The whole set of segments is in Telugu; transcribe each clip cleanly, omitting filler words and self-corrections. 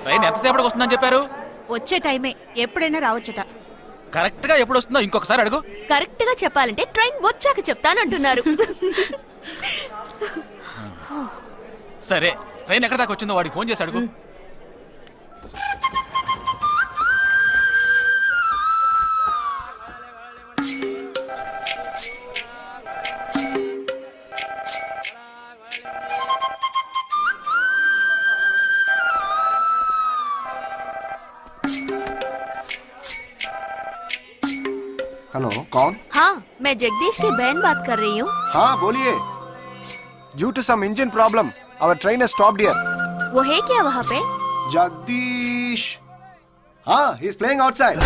ట్రైన్ ఎంతసేపటికి వస్తుందని చెప్పారు? వచ్చే టైమే, ఎప్పుడైనా రావచ్చట. కరెక్ట్ గా ఎప్పుడు వస్తుందో ఇంకొకసారి అడుగు. కరెక్ట్ గా చెప్పాలంటే ట్రైన్ వచ్చాక చెప్తానంటున్నారు. సరే, ట్రైన్ ఎక్కడ దాకా వచ్చిందో వాడికి ఫోన్ చేసి అడుగు. हेलो, कौन? हाँ, मैं जगदीश की बहन बात कर रही हूँ. हाँ बोलिए. Due to some engine problem, our train has stopped here. वो है क्या वहाँ पे? Jagdish. हाँ, he is playing outside.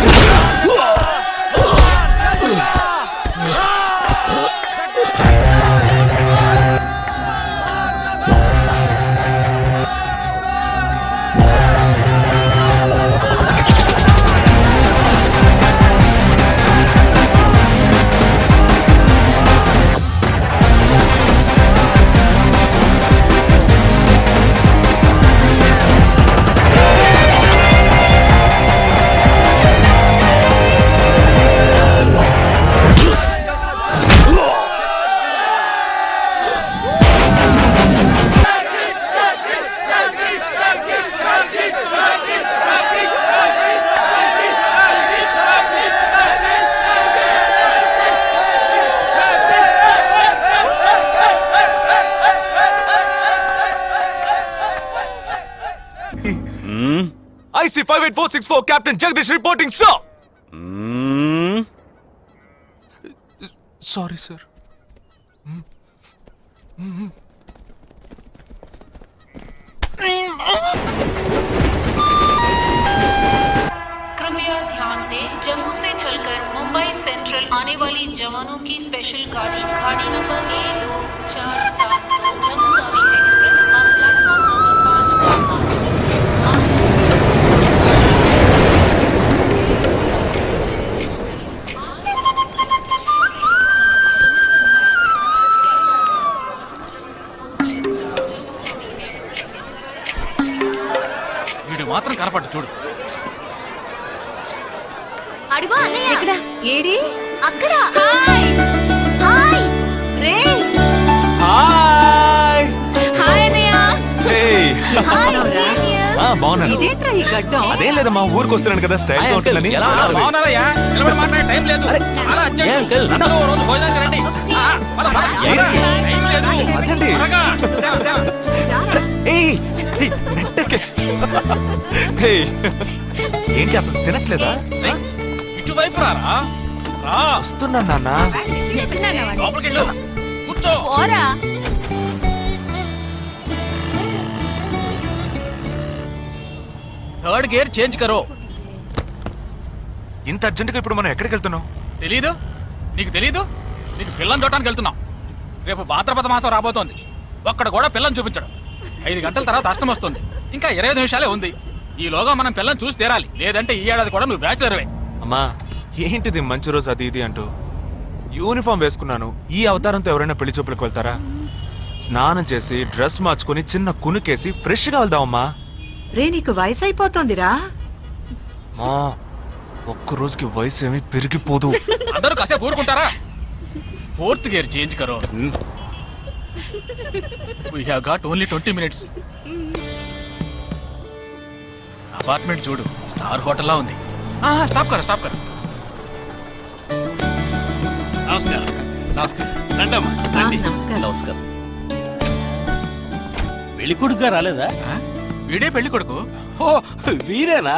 IC 58464 Captain Jagdish reporting, sir. Sorry, sir. कृपया ध्यान दें, जम्मू से चलकर मुंबई सेंट्रल आने वाली जवानों की स्पेशल गाड़ी गाड़ी नंबर 12472 जम्मू तावी एक्सप्रेस अब प्लेटफॉर्म नंबर 5 पर వీడు మాత్రం కనపడ్డు చూడు. అడుగు అన్నయ్య. ఎక్కడ? ఏడి? అక్కడ. హాయ్ హాయ్ రే. హాయ్ హాయ్ అన్నయ్య. Hi genius. బాగున్నాను. ఇదేంట్రా ఈ గడ్డం? అదేం లేదమ్మా, ఊరికి వస్తున్నాను కదా, స్టైల్ గా ఉంటుందని. బాగున్నారయ్యా? నిలబడి మాట్లాడే టైం లేదు. చాలా అర్జెంట్. అందరూ ఓ రోజు భోజనానికి రండి. పద, పద. టైం లేదు. అదండి. త్వరగా. ఏయ్, నెట్టకే. ఏంటి అసలు తినట్లేదా? ఇటువైపు రారా. రా. వస్తున్నా నాన్న. లోపలికి వెళ్ళు. కూర్చో. పోరా. థర్డ్ గేర్ చేంజ్ కరో. ఇంత అర్జెంటుగా ఇప్పుడు మనం ఎక్కడికి వెళ్తున్నాం? తెలీదు? నీకు తెలీదు? నీకు పిల్లని చూడటానికి వెళ్తున్నాం. రేపు భాద్రపద మాసం రాబోతోంది. ఒక్కడ కూడా పిల్లని చూపించడం. 5 గంటల తర్వాత అష్టం వస్తుంది. ఇంకా 25 నిమిషాలే ఉంది. ఈలోగా మనం పిల్లని చూసి తీరాలి. లేదంటే ఈ ఏడాది కూడా నువ్వు బ్యాచులర్వే. అమ్మా, ఏంటిది మంచి రోజు అది ఇది అంటూ? యూనిఫామ్ వేసుకున్నాను. ఈ అవతారంతో ఎవరైనా పెళ్లి చూపులకు వెళ్తారా? స్నానం చేసి డ్రెస్ మార్చుకుని చిన్న కునుకేసి ఫ్రెష్ గా వెళ్దామమ్మా. రే, నీకు వయసు అయిపోతోందిరా. మా ఒక్క రోజుకి వయసు ఏమి పెరిగిపోదు. అందరూ కాసేపు ఊరుకుంటారా? ఫోర్త్ గేర్ చేంజ్ కరో. We have got only 20 minutes. Apartment చూడు, స్టార్ హోటల్ లా ఉంది. స్టాప్ కర, స్టాప్ కర. నమస్కారం. నమస్కారం. రండమ్మా, రండి. నమస్కారం. పెళ్లి కొడుకుగా రాలేదా? వీడే పెళ్లి కొడుకు. ఓ, వీరేనా?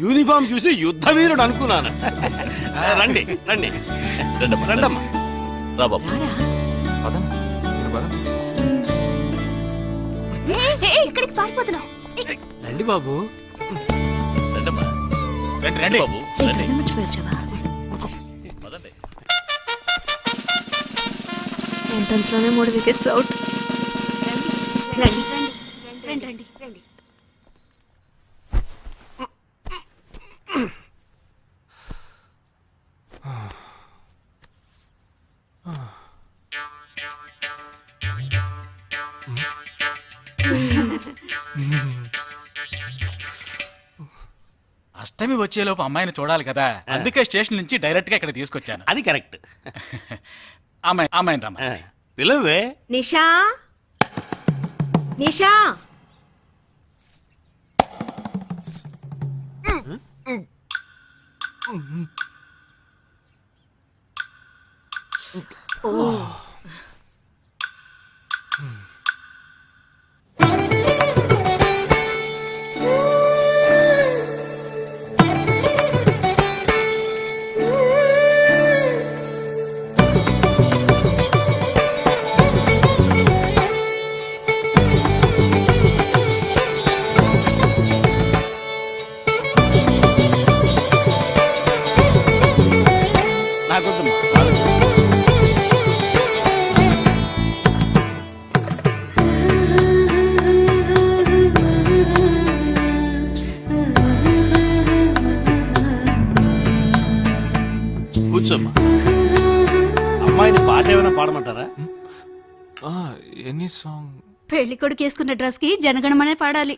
యూనిఫామ్ చూసి యుద్ధ వీరుడు అనుకున్నాను. రండి రండి రండమ్మా. రా బాబు. పదం, మీరు పదం. ఇక్కడికి పారిపోతున్నావు. రండి బాబు. రండమ్మా. రండి రండి బాబు రండి. పదండి. ఎంట్రన్స్ లోనే 3 వికెట్స్ అవుట్. రండి రండి రండి రండి. అష్టమి వచ్చేలోపు అమ్మాయిని చూడాలి కదా, అందుకే స్టేషన్ నుంచి డైరెక్ట్ గా ఇక్కడ తీసుకొచ్చాను. అది కరెక్ట్. అమ్మాయిని రమ్మ. పిలవే. నిషా నిషా నాకొద్దమ్మా. కూర్చోమ్మా. అమ్మాయిని పాట ఏమైనా పాడమంటారా? Any song? పెళ్లి కొడుకు వేసుకున్న డ్రెస్ కి జనగణమనే పాడాలి.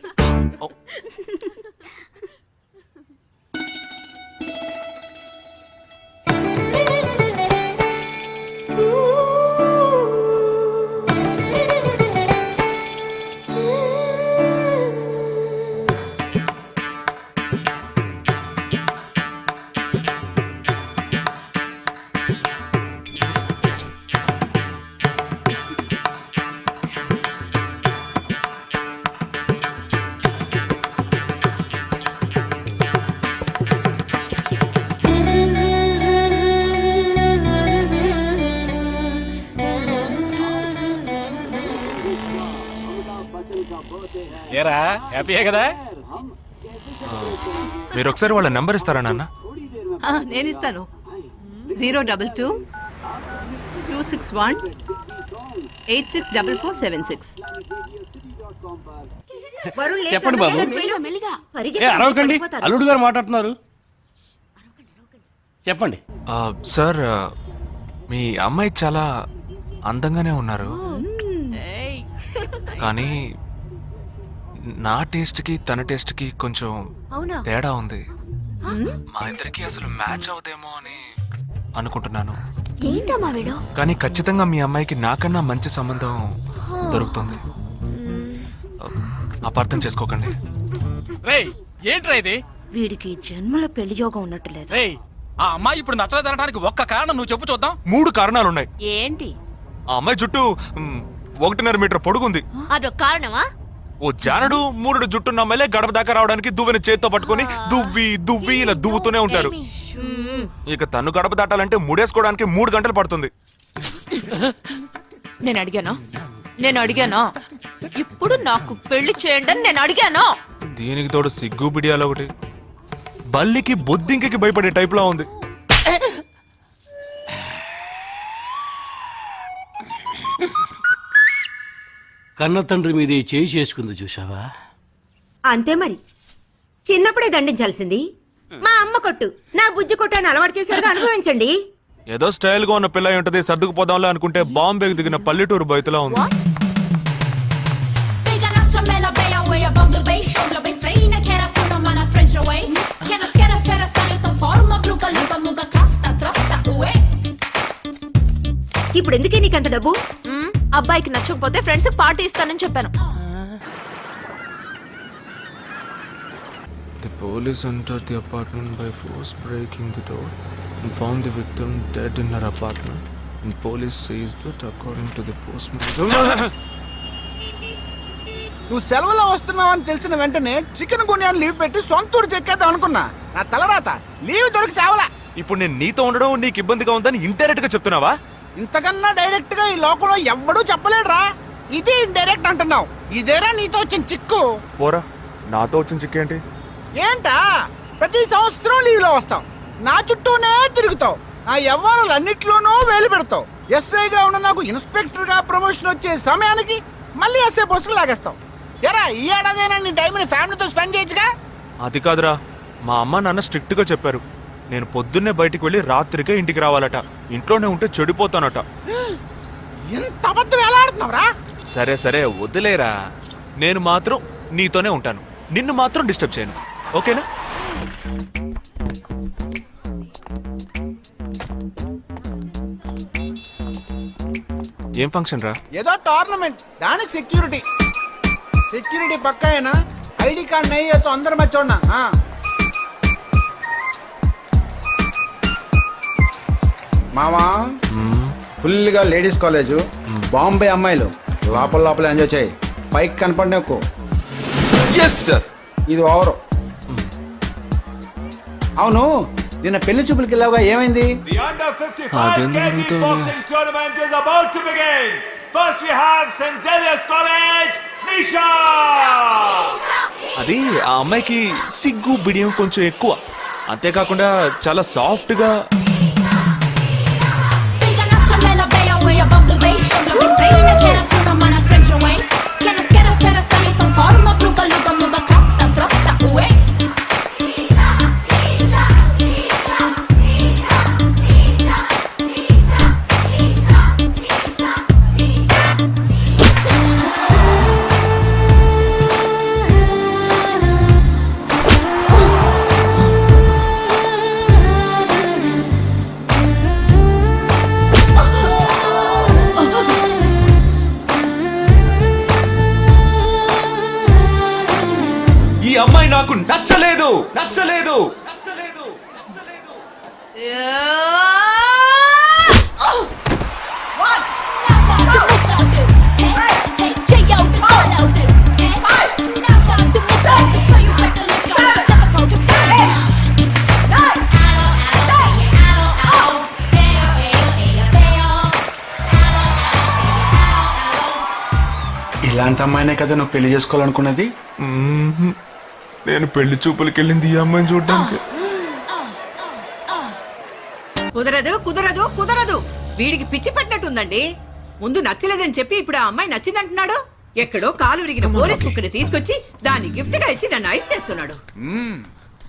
ఏరా హ్యాపీయే కదా? మీరు ఒకసారి వాళ్ళ నెంబర్ ఇస్తారా నాన్న? నేను ఇస్తాను. 022-261-864476. చెప్పండి బాబు. ఏ అరవకండి, అల్లుడు గారు మాట్లాడుతున్నారు. చెప్పండి. సార్, మీ అమ్మాయి చాలా అందంగానే ఉన్నారు, కానీ నా టేస్ట్కి తన టేస్ట్కి కొంచెం తేడా ఉంది. మా ఇద్దరికి అసలు మ్యాచ్ అవుదేమో అని అనుకుంటున్నాను. ఏంటమ్మా వీడు? కానీ ఖచ్చితంగా మీ అమ్మాయికి నాకన్నా మంచి సంబంధం దొరుకుతుంది. అపార్థం చేసుకోకండి. రేయ్ ఏంట్రా ఇది? వీడికి జన్మలో పెళ్లి యోగం ఉన్నట్టు లేదు. రేయ్ ఆ అమ్మాయి ఇప్పుడు నచ్చలేదనడానికి ఒక్క కారణం నువ్వు చెప్పు చూద్దాం. 3 కారణాలున్నాయి. ఏంటి? ఆ అమ్మాయి జుట్టు 1.5 మీటర్ పొడుగుంది. అదొక కారణమా? ఓ జానడు 3 జుట్టున్న అమ్మాయిలే గడప దాకా రావడానికి దువ్వెని చేత్తో పట్టుకొని దువ్వి ఇలా దువ్వుతూనే ఉంటారు. ఇక తను గడప దాటాలంటే ముడేసుకోవడానికి 3 గంటలు పడుతుంది. నేను అడిగానా? ఇప్పుడు నాకు పెళ్లి చేయండి అని నేను అడిగాను. దీనికి తోడు సిగ్గు బిడియాలో ఒకటి. బల్లికి బొద్దింకి భయపడే టైప్ లా ఉంది. కన్న తండ్రి మీదే చేయి చేసుకుంది చూసావా? అంతే మరి, చిన్నప్పుడే దండించాల్సింది. మా అమ్మ కొట్టు, నా బుజ్జి కొట్టు అని అలవాటు చేశారుగా, అనుభవించండి. ఏదో స్టైల్ గా ఉన్న పిల్ల ఉంటది, సర్దుకుపోదాంలో అనుకుంటే బాంబేకి దిగిన పల్లెటూరు బయటలా ఉంది. ఇప్పుడు ఎందుకే నీకంత డబ్బు? అబ్బాయికి నచ్చకపోతే ఫ్రెండ్స్ పార్టీ ఇస్తానని చెప్పాను. The police entered the apartment by force, breaking the door and found the victim dead in her apartment. And police says that according to the postmortem. నువ్వు సెలవులో వస్తున్నావని తెలిసిన వెంటనే చికెన్ గున్యాన్ని లీవ్ పెట్టి సొంతూరు చెక్కేద్దాం అనుకున్నా. నా తలరాత లీవ్ దొరికి చావలా. ఇప్పుడు నేను నీతో ఉండడం నీకు ఇబ్బందిగా ఉందని ఇండైరెక్ట్ గా చెప్తున్నావా? ఇంతకన్నా డైరెక్ట్ గా ఈ లోకంలో ఎవ్వడూ చెప్పలేడురా. ఇది ఇండైరెక్ట్ అంటున్నావు. ఇదేరా నీతో వచ్చిన చిక్కు. పోరా, నాతో వచ్చిన చిక్కేంటి? ఏంటా ప్రతి సంవత్సరం లీవ్ లో వస్తావు, నా చుట్టూనే తిరుగుతావు, నా వ్యవహారాలన్నిట్లోనూ వేలు పెడతావు. ఎస్ఐగా ఉన్న నాకు ఇన్స్పెక్టర్ గా ప్రమోషన్ వచ్చే సమయానికి మళ్ళీ ఎస్ఐ పోస్టుకు లాగేస్తావు. ఎరా ఈ ఏడాదైనా నీ టైంని ఫ్యామిలీతో స్పెండ్ చేయొచ్చుగా. అది కాదురా, మా అమ్మ నాన్న స్ట్రిక్ట్ గా చెప్పారు. నేను పొద్దున్నే బయటికి వెళ్ళి రాత్రికే ఇంటికి రావాలట. ఇంట్లోనే ఉంటే చెడిపోతానట. ఎంత అబద్ధం ఎలా ఆడుతున్నావురా? సరే సరే వదిలేరా, నేను మాత్రం నీతోనే ఉంటాను, నిన్ను మాత్రం డిస్టర్బ్ చేయను, ఓకేనా? ఏం ఫంక్షన్ రా? ఏదో టోర్నమెంట్, దానికి సెక్యూరిటీ. సెక్యూరిటీ పక్కా అయినా ఐడి కార్డ్ నయ్యి తో అందరం మర్చోన్నా. మామా ఫుల్గా లేడీస్ కాలేజ్, బాంబే అమ్మాయిలు లోపల లోపల ఎంజాయ్ చేయి, పైకి కనపడినకు. ఇది ఓవరు. అవును, నిన్న పెళ్లి చూపులకి వెళ్ళావుగా, ఏమైంది? అది ఆ అమ్మాయికి సిగ్గు బిడియం కొంచెం ఎక్కువ, అంతేకాకుండా చాలా సాఫ్ట్ గా. ఈ అమ్మాయి నాకు నచ్చలేదు నచ్చలేదు నచ్చలేదు నచ్చలేదు. ఇలాంటి అమ్మాయినే కదా నువ్వు పెళ్లి చేసుకోవాలనుకున్నది? నేను పెళ్లి చూపులకి వెళ్ళింది ఈ అమ్మాయిని చూడడానికి. కుదరదు కుదరదు కుదరదు, వీడికి పిచ్చి పట్టినట్టుందండి. ముందు నచ్చలేదని చెప్పి ఇప్పుడు ఆ అమ్మాయి నచ్చిందంటున్నాడు. ఎక్కడో కాలు విరిగిన పోలీస్ కుక్కని తీసుకొచ్చి దాన్ని గిఫ్ట్ గా ఇచ్చి నన్ను ఐస్ చేస్తున్నాడు.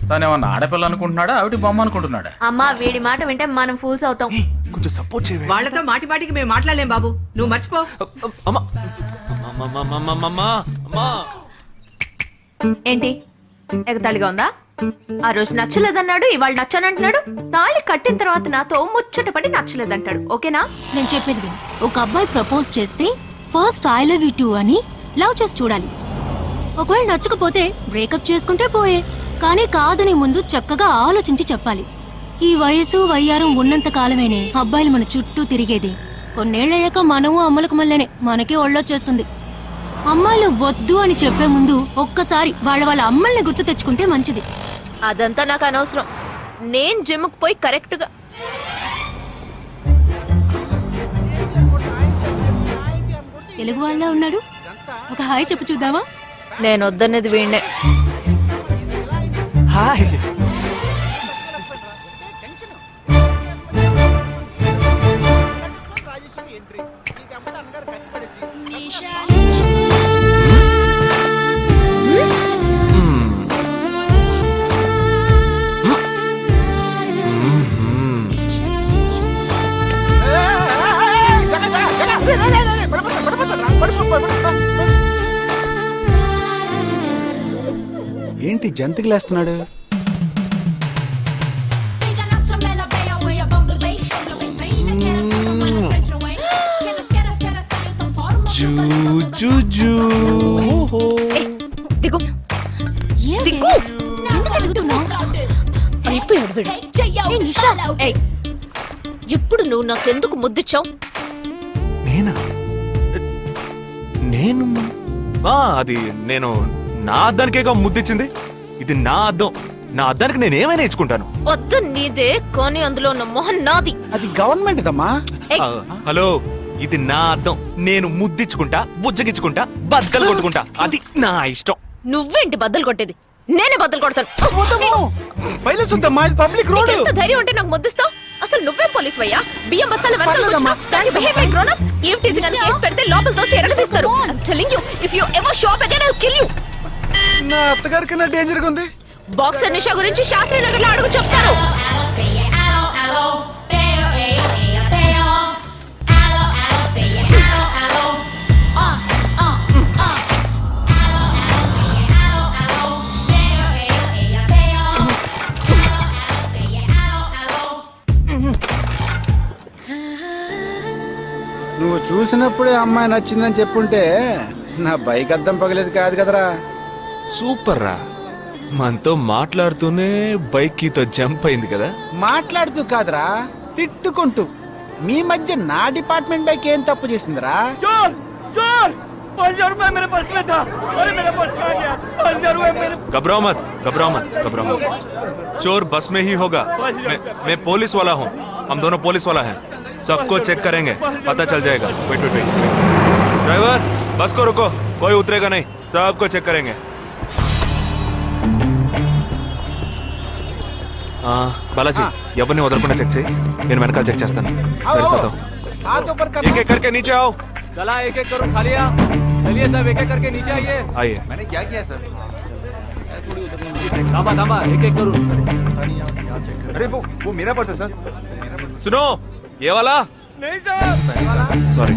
తనేమన్నా ఆడపిల్ల అనుకుంటున్నాడా, ఆవిడ బొమ్మ అనుకుంటున్నాడా? అమ్మా వీడి మాట వింటే మనం ఫూల్స్ అవుతాం. కొంచెం సపోర్ట్ చేయండి. వాళ్ళతో మాటి మాటికి మేము మాట్లాడలేం బాబు, నువ్వు మర్చిపో. అమ్మా అమ్మా అమ్మా. ఏంటి ఎగతాళిగా ఉందా? ఆ రోజు నచ్చలేదన్నాడు, ఇవాళ నచ్చానంటున్నాడు. తాళి కట్టిన తర్వాత నాతో ముచ్చట పడి నచ్చలేదంటాడు. ఓకేనా? నేను చెప్పేది విను. ఒక అబ్బాయి ప్రపోజ్ చేస్తే first I love you two అని లవ్ చేసి చూడాలి. ఒకవేళ నచ్చకపోతే బ్రేకప్ చేసుకుంటే పోయే, కానీ కాదని ముందు చక్కగా ఆలోచించి చెప్పాలి. ఈ వయసు వయ్యారం ఉన్నంత కాలమేనే అబ్బాయిలు మన చుట్టూ తిరిగేది. కొన్నేళ్లయ్యాక మనము అమ్మలకు మళ్ళీనే మనకే ఒళ్ళొచ్చేస్తుంది. అమ్మాయిలు వద్దు అని చెప్పే ముందు ఒక్కసారి వాళ్ళ అమ్మల్ని గుర్తు తెచ్చుకుంటే మంచిది. అదంతా నాకు అనవసరం. నేను జిమ్కి పోయి కరెక్ట్ గా తెలుగు వాళ్ళ ఉన్నాడు, ఒక హాయ్ చెప్పు చూద్దామా? నేను వద్దనేది వీణ్ణే. హాయ్. ఏంటి జంతికి లేస్తున్నాడు? దిగు దిగు. ఎందుకు అడుగుతున్నావు? అయిపోయాడు వీడు. ఏయ్, ఇప్పుడు నువ్వు నాకెందుకు ముద్దిచ్చావు? నేనా? నేను అది నేను నా అద్దానికేగా ముద్దిచ్చింది. ఇది నా అద్దం, నా అద్దానికి నేను ఏమైనా ఇచ్చుకుంటాను. వద్దు నీదే, కానీ అందులో ఉన్న మొహన్ నాది. అది గవర్నమెంట్ దమ్మా. హలో, ఇది నా అద్దం. నేను ముద్దిచ్చుకుంటా, బుజ్జగిచ్చుకుంటా, బద్దలు కొట్టుకుంటా. అది నా ఇష్టం. నువ్వేంటి బద్దలు కొట్టేది? నేనే బద్దలు కొడతాను. Public road. ఎంత ధైర్యం ఉంటే నాకు ముద్దిస్తావు? అసలు నువ్వే పోలీస్ వయ్యా? బియ్యం బస్తాల పెడితే లోపల తోసి ఎరగదీస్తారు. నా అత్తగారి కన్నా డేంజర్ గా ఉంది. బాక్సర్ నిషా గురించి శాస్త్రి నగర్ లో అడుగు చెప్తాను. చూసినప్పుడే అమ్మాయి నచ్చిందని చెప్పుంటే నా బైక్ అద్దం పగలేదు కాదు కదరా. సూపర్ రా, మనతో మాట్లాడుతూనే బైక్ కీతో జంప్ అయింది కదా. మాట్లాడుతూ కాదురా, తిట్టుకుంటూ. మీ మధ్య నా డిపార్ట్మెంట్ బైక్ ఏం తప్పు చేసిందిరా? घबराओ मत, घबराओ मत, घबराओ मत. चोर बस में ही होगा. मैं पुलिस वाला हूँ. हम दोनों पुलिस वाला हैं. सबको चेक करेंगे, पता चल जाएगा. Wait wait wait. ड्राइवर, बस को रुको. कोई उतरेगा नहीं. सबको चेक करेंगे. बालाजी, ఎవరిని వదలకుండా చెక్ చేయి. నేను వెనకాల చెక్ చేస్తాను. मेरे साथ आओ. हाथ ऊपर कर. एक एक करके नीचे आओ. चला एक एक करो, खा लिया. चलिए सब एक एक करके नीचे आइए. आइए. मैंने क्या किया सर? थामा थामा, एक एक करो. अरे वो मेरा पर्स है सर. सुनो, ये वाला. नहीं सर. सॉरी.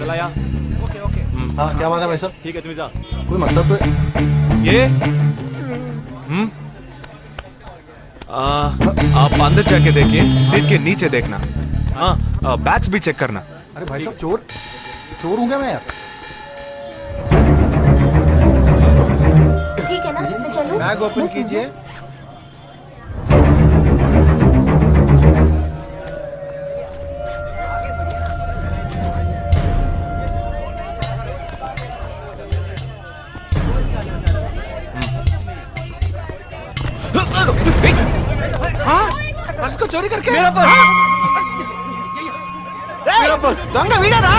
चला यहाँ. हाँ क्या बात है भाई साहब? ठीक है तुम जा. कोई मतलब तो ये आप अंदर जाके देखिए. सीट के नीचे देखना. हाँ, बैग्स भी चेक करना. अरे भाई साहब चोर हूँ क्या मैं यार? ठीक है ना, मैं चलूं? बैग ओपन कीजिए. हाँ? पर्स को चोरी करके? मेरा पर्स. मेरा पर्स. दंगा वीडरा.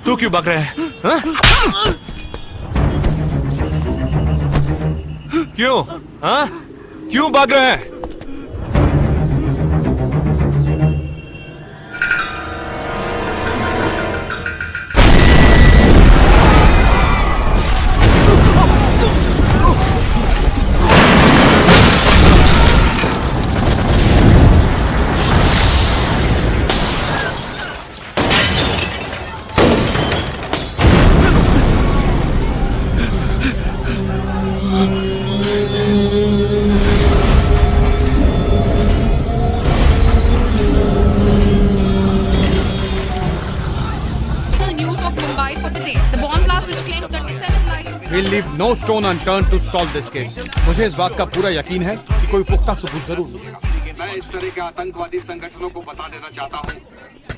तू क्यों भाग रहा है? हाँ? क्यों? हाँ? क्यों भाग रहा है? We'll leave no stone unturned to solve this case. मुझे इस बात का पूरा यकीन है कि कोई पुख्ता सबूत जरूर मिलेगा. मैं इस तरह के आतंकवादी संगठनों को बता देना चाहता हूँ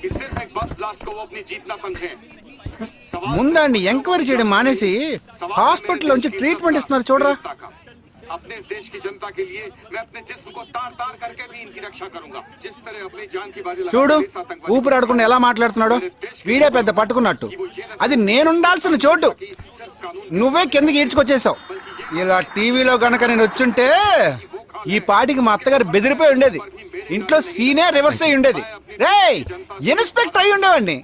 कि सिर्फ एक बस ब्लास्ट को वो अपनी जीत न समझें. ముందండి ఎంక్వైరీ చేయడం మానేసి హాస్పిటల్ నుంచి ట్రీట్మెంట్ ఇస్తున్నారు చూడరా. अपने इस देश की जनता के लिए मैं अपने जिस्म को तार तार करके भी इनकी रक्षा करूंगा. जिस तरह अपनी जान की बाजी చూడు ఊపిరాడకుండా ఎలా మాట్లాడుతున్నాడు. వీడే పెద్ద పట్టుకున్నట్టు. అది నేనుండాల్సిన చోటు నువ్వే కిందకి ఈడ్చుకొచ్చేసావు. ఇలా టీవీలో గనక నేను వచ్చుంటే ఈ పాటికి మా అత్తగారు బెదిరిపోయి ఉండేది. ఇంట్లో సీనే రివర్స్ అయి ఉండేది. రేయ్ ఇన్స్పెక్టర్ అయి ఉండేవాడిని.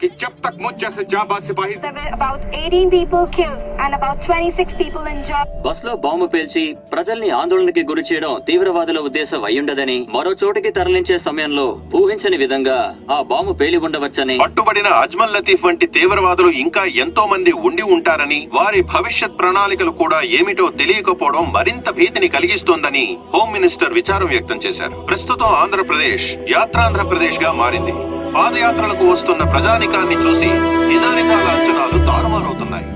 कि जब तक मुझ जैसे जाबाज सिपाही About 18 people killed and about 26 people injured. Bus లో బాంబు పేల్చి ప్రజల్ని ఆందోళనకి గురి చేయడం తీవ్రవాదుల ఉద్దేశం అయ్యుండదని, మరో చోటికి తరలించే సమయంలో ఊహించని విధంగా ఆ బాంబు పేలి ఉండవచ్చని, పట్టుబడిన అజ్మల్ లతీఫ్ వంటి తీవ్రవాదులు ఇంకా ఎంతో మంది ఉండి ఉంటారని, వారి భవిష్యత్ ప్రణాళికలు కూడా ఏమిటో తెలియకపోవడం మరింత భీతిని కలిగిస్తోందని హోమ్ మినిస్టర్ విచారం వ్యక్తం చేశారు. ప్రస్తుతం ఆంధ్రప్రదేశ్ యాత్రాంధ్రప్రదేశ్ గా మారింది. పాదయాత్రలకు వస్తున్న ప్రజానికాన్ని చూసి నిజానికాల అంచనాలు తారుమారవుతున్నాయి.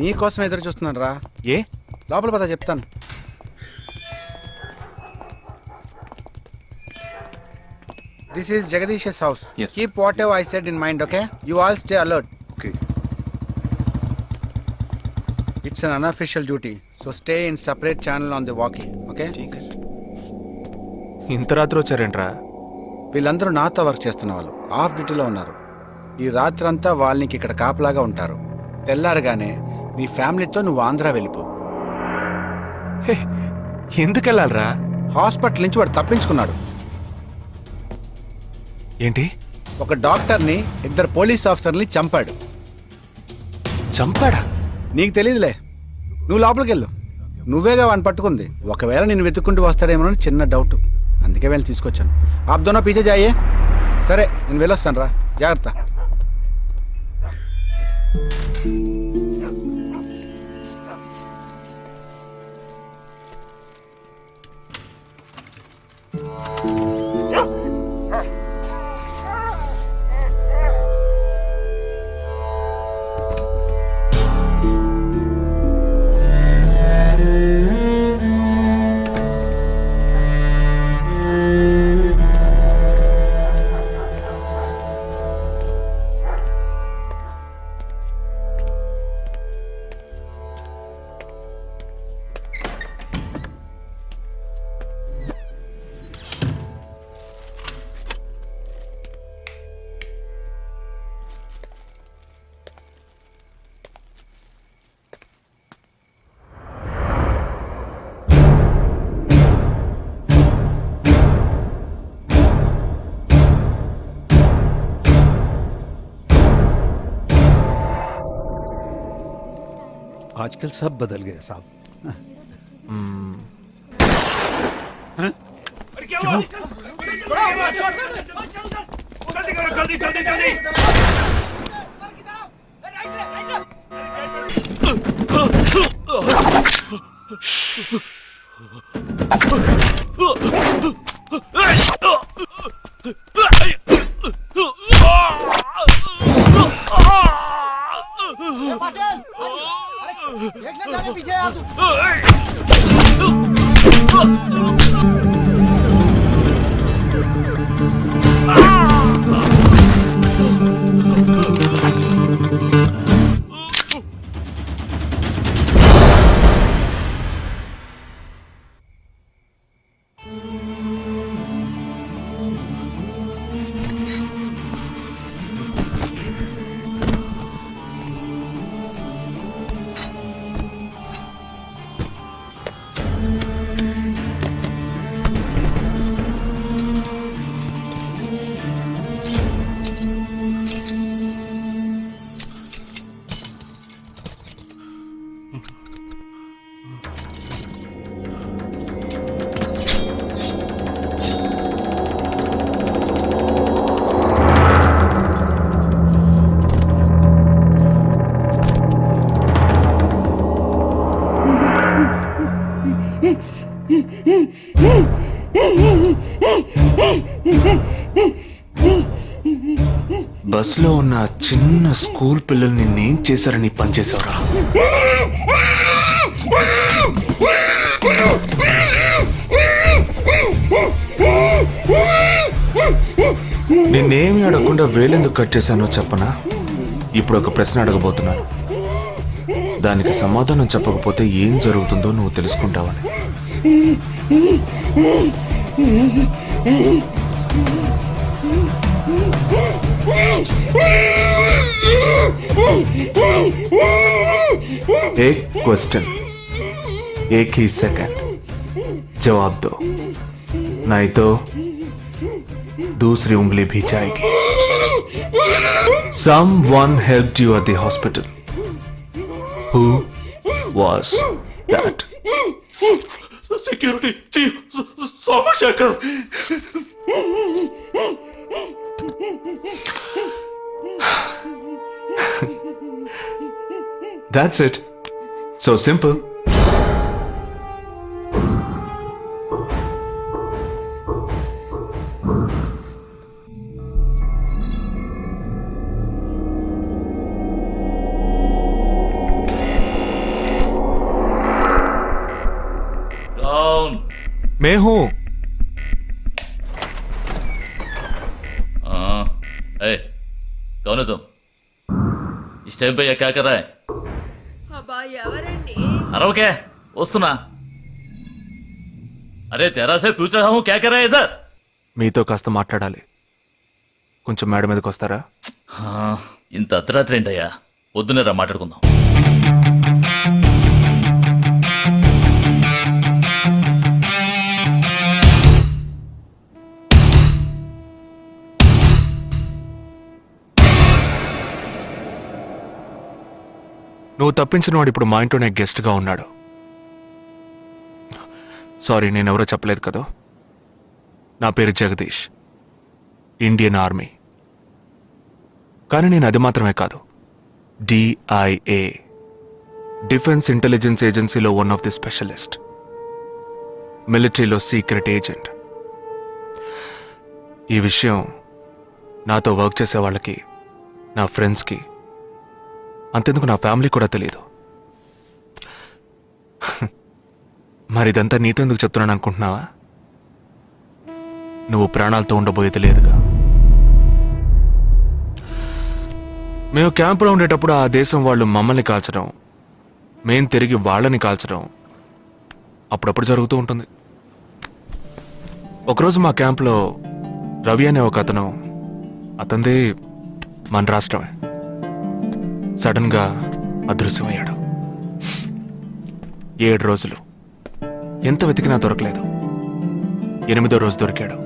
నీ కోసం ఎదురు చూస్తున్నాను రా. ఏ లోపల పద చెప్తాను. This is Jagadish house. Keep what ever I said in mind, okay? You all stay alert. Okay. It's an unofficial duty, so stay in separate channel on the walkie, okay? ఇంత రాత్రి వచ్చారేంట్రా? వీళ్ళందరూ నాతో వర్క్ చేస్తున్న వాళ్ళు, ఆఫ్ డ్యూటీలో ఉన్నారు. ఈ రాత్రంతా వాళ్ళకి ఇక్కడ కాపలాగా ఉంటారు. తెల్లారగానే నీ ఫ్యామిలీతో నువ్వు ఆంధ్ర వెళ్ళిపో. హే, ఎందుకు వెళ్ళాలరా? హాస్పిటల్ నుంచి వాడు తప్పించుకున్నాడు. ఏంటి? ఒక డాక్టర్ని, 2 పోలీస్ ఆఫీసర్ని చంపాడు. చంపాడా? నీకు తెలియదులే, నువ్వు లోపలికి వెళ్ళు. నువ్వేగా వాడిని పట్టుకుంది. ఒకవేళ నేను వెతుక్కుంటూ వస్తాడేమో అని చిన్న డౌట్, అందుకే వెళ్ళి తీసుకొచ్చాను. ఆప్ దోనో పీछे जाइए. సరే నేను వెళ్ళొస్తాను రా, జాగ్రత్త. आजकल सब बदल गए साहब। బస్లో ఉన్న చిన్న స్కూల్ పిల్లల్ని నేనేం చేశారని పనిచేసావురా? నిన్నేమి అడగకుండా వేలెందుకు కట్ చేశానో చెప్పనా? ఇప్పుడు ఒక ప్రశ్న అడగబోతున్నాను, దానికి సమాధానం చెప్పకపోతే ఏం జరుగుతుందో నువ్వు తెలుసుకుంటావని. एक क्वेश्चन, एक ही सेकंड, जवाब दो, नहीं तो दूसरी उंगली भी जाएगी. Someone helped you at the hospital. Who was that? Security chief Somashekar. That's it. So simple. मैं हूं। कौन है तुम? इस टाइम पे ये क्या कर रहा है? అబ్బా ఎవరండి? अरे क्या वस्तुना? अरे तेरा से पूछ रहा हूँ क्या कर रहा है इधर? మీతో కాస్త మాట్లాడాలి, కొంచెం మేడ మీదకి వస్తారా? ఇంత అర్ధరాత్రి ఏంటయ్యా? పొద్దునే రా మాట్లాడుకుందాం. నువ్వు తప్పించిన వాడు ఇప్పుడు మా ఇంట్లోనే గెస్ట్గా ఉన్నాడు. సారీ, నేనెవరో చెప్పలేదు కదా. నా పేరు జగదీష్, ఇండియన్ ఆర్మీ. కానీ నేను అది మాత్రమే కాదు, DIA, డిఫెన్స్ ఇంటెలిజెన్స్ ఏజెన్సీలో వన్ ఆఫ్ ది స్పెషలిస్ట్, మిలిటరీలో సీక్రెట్ ఏజెంట్. ఈ విషయం నాతో వర్క్ చేసే వాళ్ళకి, నా ఫ్రెండ్స్కి, అంతెందుకు నా ఫ్యామిలీ కూడా తెలియదు. మరి ఇదంతా నీతో ఎందుకు చెప్తున్నాను అనుకుంటున్నావా? నువ్వు ప్రాణాలతో ఉండబోయేది లేదుగా. మేము క్యాంపులో ఉండేటప్పుడు ఆ దేశం వాళ్ళు మమ్మల్ని కాల్చడం, మేం తిరిగి వాళ్ళని కాల్చడం అప్పుడప్పుడు జరుగుతూ ఉంటుంది. ఒకరోజు మా క్యాంప్లో రవి అనే ఒక అతను, అతనిది మన రాష్ట్రమే, సడన్ గా అదృశ్యమయ్యాడు. 7 రోజులు ఎంత వెతికినా దొరకలేదు. 8వ రోజు దొరికాడు.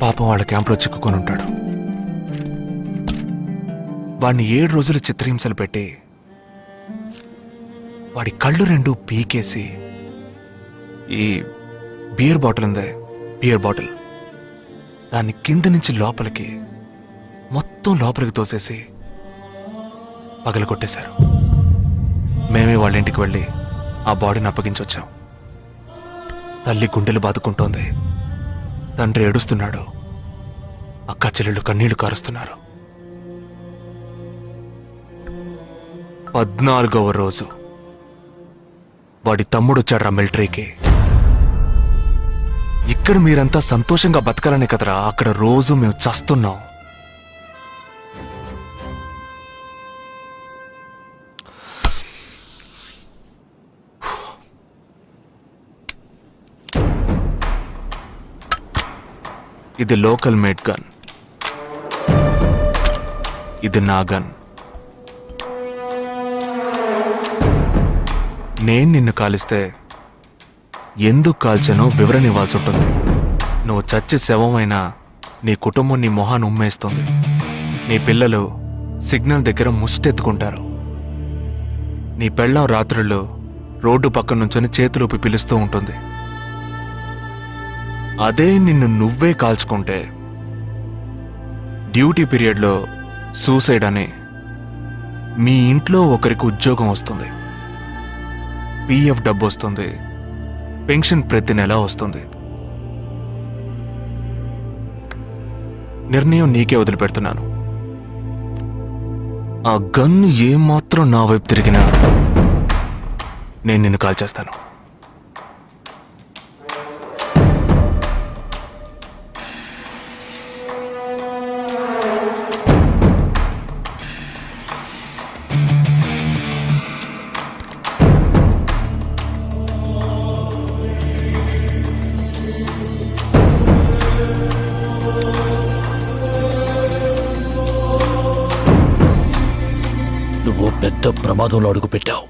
పాపం వాళ్ళ క్యాంపులో చిక్కుకొని ఉంటాడు. వాడిని 7 రోజులు చిత్రహింసలు పెట్టి వాడి కళ్ళు 2 పీకేసి ఈ బియర్ బాటిల్ ఉందే, బియర్ బాటిల్, దాన్ని కింద నుంచి లోపలికి మొత్తం లోపలికి తోసేసి పగల కొట్టేశారు. మేమే వాళ్ళ ఇంటికి వెళ్ళి ఆ బాడీని అప్పగించొచ్చాం. తల్లి గుండెలు బాదుకుంటోంది, తండ్రి ఏడుస్తున్నాడు, అక్క చెల్లెళ్ళు కన్నీళ్లు కారుస్తున్నారు. 14వ రోజు వాడి తమ్ముడు వచ్చాడు మిలిటరీకి. ఇక్కడ మీరంతా సంతోషంగా బతకాలనే కదరా అక్కడ రోజు మేము చస్తున్నాం. ఇది లోకల్ మేడ్ గన్, ఇది నా గన్. నేను నిన్ను కాలిస్తే ఎందుకు కాల్చానో వివరణ ఇవ్వాల్సి ఉంటుంది. నువ్వు చచ్చి శవమైనా నీ కుటుంబం నీ మొహాన్ని ఉమ్మేస్తుంది. నీ పిల్లలు సిగ్నల్ దగ్గర ముష్టెత్తుకుంటారు. నీ పెళ్ళాం రాత్రుల్లో రోడ్డు పక్కన నుంచొని చేతులూపి పిలుస్తూ ఉంటుంది. అదే నిన్ను నువ్వే కాల్చుకుంటే డ్యూటీ పీరియడ్లో సూసైడ్ అని మీ ఇంట్లో ఒకరికి ఉద్యోగం వస్తుంది, PF డబ్బు వస్తుంది, పెన్షన్ ప్రతి నెల వస్తుంది. నిర్ణయం నీకే వదిలిపెడుతున్నాను. ఆ గన్ ఏమాత్రం నా వైపు తిరిగినా నేను నిన్ను కాల్చేస్తాను. నువ్వు పెద్ద ప్రమాదంలో అడుగు పెట్టావు.